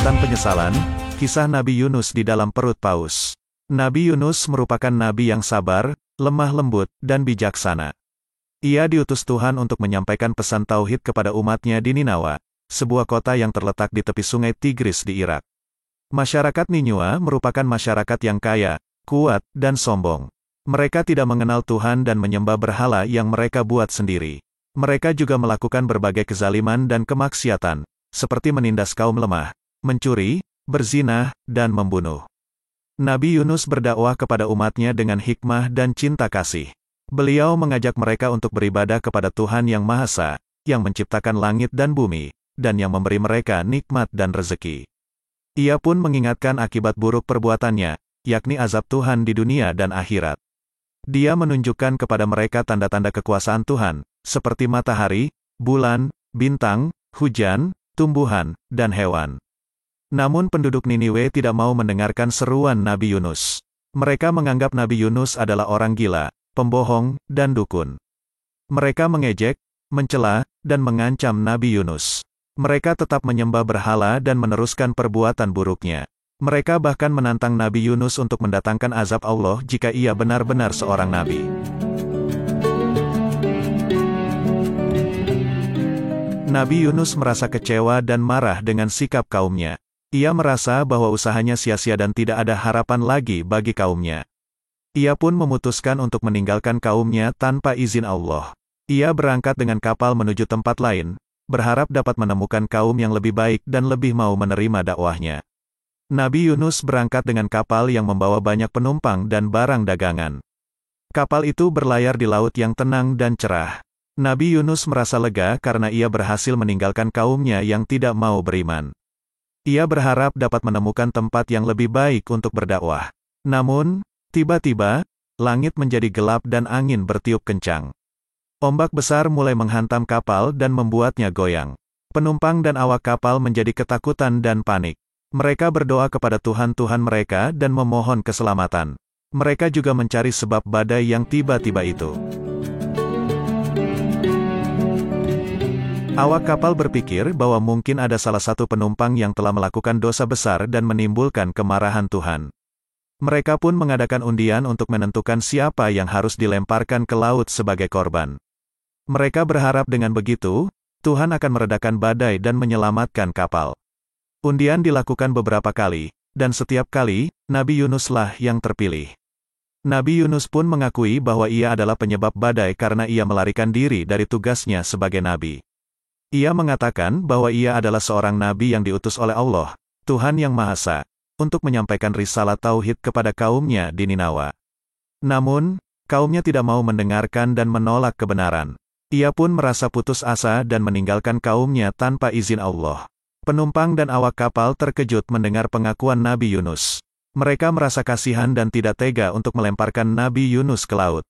Lautan Penyesalan, Kisah Nabi Yunus di dalam perut paus. Nabi Yunus merupakan nabi yang sabar, lemah lembut, dan bijaksana. Ia diutus Tuhan untuk menyampaikan pesan tauhid kepada umatnya di Ninawa, sebuah kota yang terletak di tepi sungai Tigris di Irak. Masyarakat Ninua merupakan masyarakat yang kaya, kuat, dan sombong. Mereka tidak mengenal Tuhan dan menyembah berhala yang mereka buat sendiri. Mereka juga melakukan berbagai kezaliman dan kemaksiatan, seperti menindas kaum lemah, mencuri, berzina, dan membunuh. Nabi Yunus berdakwah kepada umatnya dengan hikmah dan cinta kasih. Beliau mengajak mereka untuk beribadah kepada Tuhan Yang Maha Esa, yang menciptakan langit dan bumi, dan yang memberi mereka nikmat dan rezeki. Ia pun mengingatkan akibat buruk perbuatannya, yakni azab Tuhan di dunia dan akhirat. Dia menunjukkan kepada mereka tanda-tanda kekuasaan Tuhan, seperti matahari, bulan, bintang, hujan, tumbuhan, dan hewan. Namun penduduk Niniwe tidak mau mendengarkan seruan Nabi Yunus. Mereka menganggap Nabi Yunus adalah orang gila, pembohong, dan dukun. Mereka mengejek, mencela, dan mengancam Nabi Yunus. Mereka tetap menyembah berhala dan meneruskan perbuatan buruknya. Mereka bahkan menantang Nabi Yunus untuk mendatangkan azab Allah jika ia benar-benar seorang nabi. Nabi Yunus merasa kecewa dan marah dengan sikap kaumnya. Ia merasa bahwa usahanya sia-sia dan tidak ada harapan lagi bagi kaumnya. Ia pun memutuskan untuk meninggalkan kaumnya tanpa izin Allah. Ia berangkat dengan kapal menuju tempat lain, berharap dapat menemukan kaum yang lebih baik dan lebih mau menerima dakwahnya. Nabi Yunus berangkat dengan kapal yang membawa banyak penumpang dan barang dagangan. Kapal itu berlayar di laut yang tenang dan cerah. Nabi Yunus merasa lega karena ia berhasil meninggalkan kaumnya yang tidak mau beriman. Ia berharap dapat menemukan tempat yang lebih baik untuk berdakwah. Namun, tiba-tiba, langit menjadi gelap dan angin bertiup kencang. Ombak besar mulai menghantam kapal dan membuatnya goyang. Penumpang dan awak kapal menjadi ketakutan dan panik. Mereka berdoa kepada Tuhan-Tuhan mereka dan memohon keselamatan. Mereka juga mencari sebab badai yang tiba-tiba itu. Awak kapal berpikir bahwa mungkin ada salah satu penumpang yang telah melakukan dosa besar dan menimbulkan kemarahan Tuhan. Mereka pun mengadakan undian untuk menentukan siapa yang harus dilemparkan ke laut sebagai korban. Mereka berharap dengan begitu, Tuhan akan meredakan badai dan menyelamatkan kapal. Undian dilakukan beberapa kali, dan setiap kali, Nabi Yunuslah yang terpilih. Nabi Yunus pun mengakui bahwa ia adalah penyebab badai karena ia melarikan diri dari tugasnya sebagai nabi. Ia mengatakan bahwa ia adalah seorang nabi yang diutus oleh Allah, Tuhan Yang Maha Esa, untuk menyampaikan risalah tauhid kepada kaumnya di Ninawa. Namun, kaumnya tidak mau mendengarkan dan menolak kebenaran. Ia pun merasa putus asa dan meninggalkan kaumnya tanpa izin Allah. Penumpang dan awak kapal terkejut mendengar pengakuan Nabi Yunus. Mereka merasa kasihan dan tidak tega untuk melemparkan Nabi Yunus ke laut.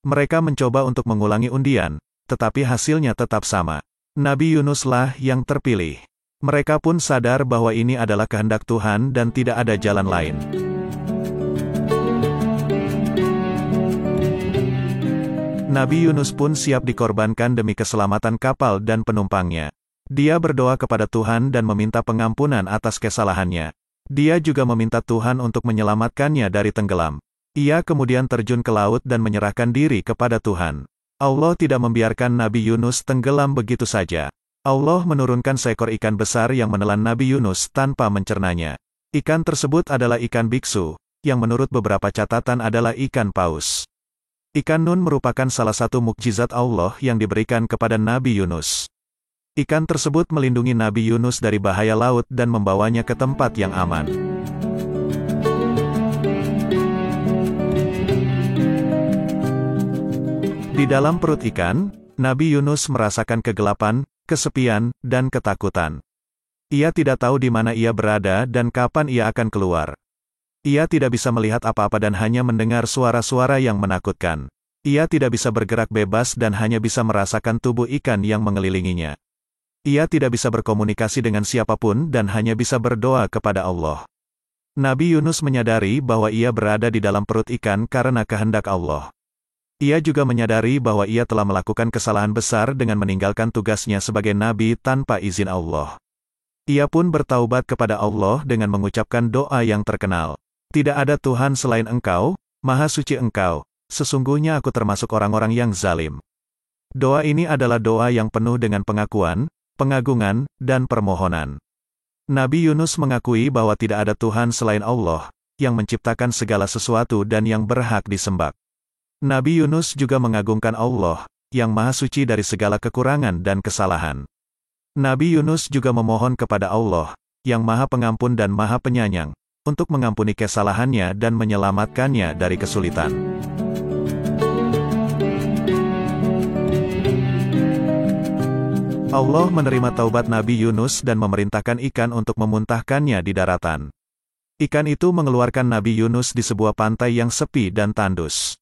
Mereka mencoba untuk mengulangi undian, tetapi hasilnya tetap sama. Nabi Yunuslah yang terpilih. Mereka pun sadar bahwa ini adalah kehendak Tuhan dan tidak ada jalan lain. Nabi Yunus pun siap dikorbankan demi keselamatan kapal dan penumpangnya. Dia berdoa kepada Tuhan dan meminta pengampunan atas kesalahannya. Dia juga meminta Tuhan untuk menyelamatkannya dari tenggelam. Ia kemudian terjun ke laut dan menyerahkan diri kepada Tuhan. Allah tidak membiarkan Nabi Yunus tenggelam begitu saja. Allah menurunkan seekor ikan besar yang menelan Nabi Yunus tanpa mencernanya. Ikan tersebut adalah ikan biksu, yang menurut beberapa catatan adalah ikan paus. Ikan nun merupakan salah satu mukjizat Allah yang diberikan kepada Nabi Yunus. Ikan tersebut melindungi Nabi Yunus dari bahaya laut dan membawanya ke tempat yang aman. Di dalam perut ikan, Nabi Yunus merasakan kegelapan, kesepian, dan ketakutan. Ia tidak tahu di mana ia berada dan kapan ia akan keluar. Ia tidak bisa melihat apa-apa dan hanya mendengar suara-suara yang menakutkan. Ia tidak bisa bergerak bebas dan hanya bisa merasakan tubuh ikan yang mengelilinginya. Ia tidak bisa berkomunikasi dengan siapapun dan hanya bisa berdoa kepada Allah. Nabi Yunus menyadari bahwa ia berada di dalam perut ikan karena kehendak Allah. Ia juga menyadari bahwa ia telah melakukan kesalahan besar dengan meninggalkan tugasnya sebagai nabi tanpa izin Allah. Ia pun bertaubat kepada Allah dengan mengucapkan doa yang terkenal. Tidak ada Tuhan selain Engkau, Maha Suci Engkau, sesungguhnya aku termasuk orang-orang yang zalim. Doa ini adalah doa yang penuh dengan pengakuan, pengagungan, dan permohonan. Nabi Yunus mengakui bahwa tidak ada Tuhan selain Allah, yang menciptakan segala sesuatu dan yang berhak disembah. Nabi Yunus juga mengagungkan Allah, yang Maha Suci dari segala kekurangan dan kesalahan. Nabi Yunus juga memohon kepada Allah, yang Maha Pengampun dan Maha Penyayang, untuk mengampuni kesalahannya dan menyelamatkannya dari kesulitan. Allah menerima taubat Nabi Yunus dan memerintahkan ikan untuk memuntahkannya di daratan. Ikan itu mengeluarkan Nabi Yunus di sebuah pantai yang sepi dan tandus.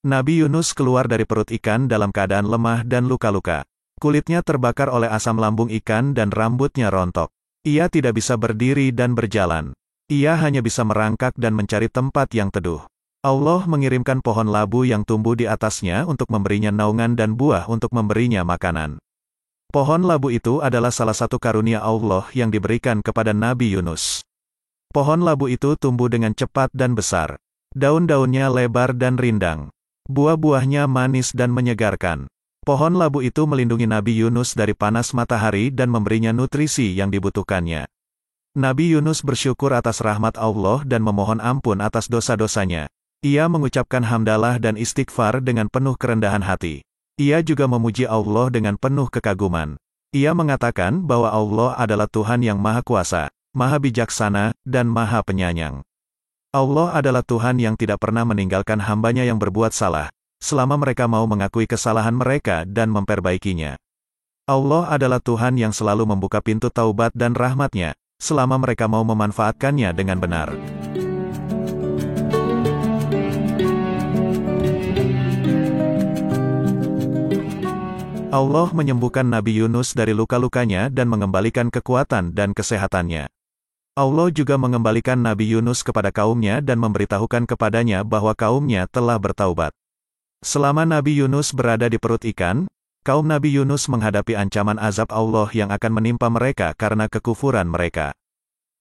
Nabi Yunus keluar dari perut ikan dalam keadaan lemah dan luka-luka. Kulitnya terbakar oleh asam lambung ikan dan rambutnya rontok. Ia tidak bisa berdiri dan berjalan. Ia hanya bisa merangkak dan mencari tempat yang teduh. Allah mengirimkan pohon labu yang tumbuh di atasnya untuk memberinya naungan dan buah untuk memberinya makanan. Pohon labu itu adalah salah satu karunia Allah yang diberikan kepada Nabi Yunus. Pohon labu itu tumbuh dengan cepat dan besar. Daun-daunnya lebar dan rindang. Buah-buahnya manis dan menyegarkan. Pohon labu itu melindungi Nabi Yunus dari panas matahari dan memberinya nutrisi yang dibutuhkannya. Nabi Yunus bersyukur atas rahmat Allah dan memohon ampun atas dosa-dosanya. Ia mengucapkan hamdalah dan istighfar dengan penuh kerendahan hati. Ia juga memuji Allah dengan penuh kekaguman. Ia mengatakan bahwa Allah adalah Tuhan yang Maha Kuasa, Maha Bijaksana, dan Maha Penyayang. Allah adalah Tuhan yang tidak pernah meninggalkan hambanya yang berbuat salah, selama mereka mau mengakui kesalahan mereka dan memperbaikinya. Allah adalah Tuhan yang selalu membuka pintu taubat dan rahmat-Nya, selama mereka mau memanfaatkannya dengan benar. Allah menyembuhkan Nabi Yunus dari luka-lukanya dan mengembalikan kekuatan dan kesehatannya. Allah juga mengembalikan Nabi Yunus kepada kaumnya dan memberitahukan kepadanya bahwa kaumnya telah bertaubat. Selama Nabi Yunus berada di perut ikan, kaum Nabi Yunus menghadapi ancaman azab Allah yang akan menimpa mereka karena kekufuran mereka.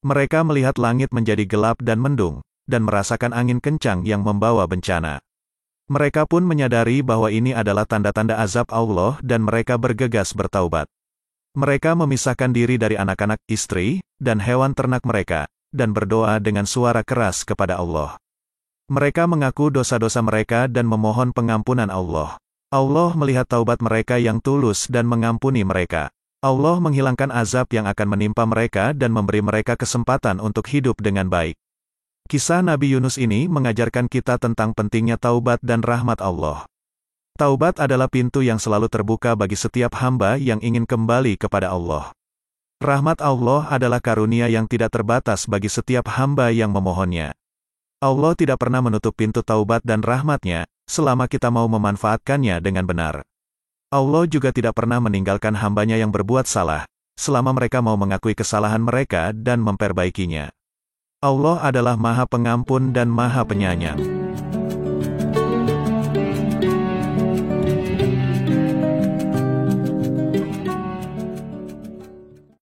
Mereka melihat langit menjadi gelap dan mendung, dan merasakan angin kencang yang membawa bencana. Mereka pun menyadari bahwa ini adalah tanda-tanda azab Allah dan mereka bergegas bertaubat. Mereka memisahkan diri dari anak-anak, istri, dan hewan ternak mereka, dan berdoa dengan suara keras kepada Allah. Mereka mengaku dosa-dosa mereka dan memohon pengampunan Allah. Allah melihat taubat mereka yang tulus dan mengampuni mereka. Allah menghilangkan azab yang akan menimpa mereka dan memberi mereka kesempatan untuk hidup dengan baik. Kisah Nabi Yunus ini mengajarkan kita tentang pentingnya taubat dan rahmat Allah. Taubat adalah pintu yang selalu terbuka bagi setiap hamba yang ingin kembali kepada Allah. Rahmat Allah adalah karunia yang tidak terbatas bagi setiap hamba yang memohonnya. Allah tidak pernah menutup pintu taubat dan rahmat-Nya, selama kita mau memanfaatkannya dengan benar. Allah juga tidak pernah meninggalkan hambanya yang berbuat salah, selama mereka mau mengakui kesalahan mereka dan memperbaikinya. Allah adalah Maha Pengampun dan Maha Penyayang.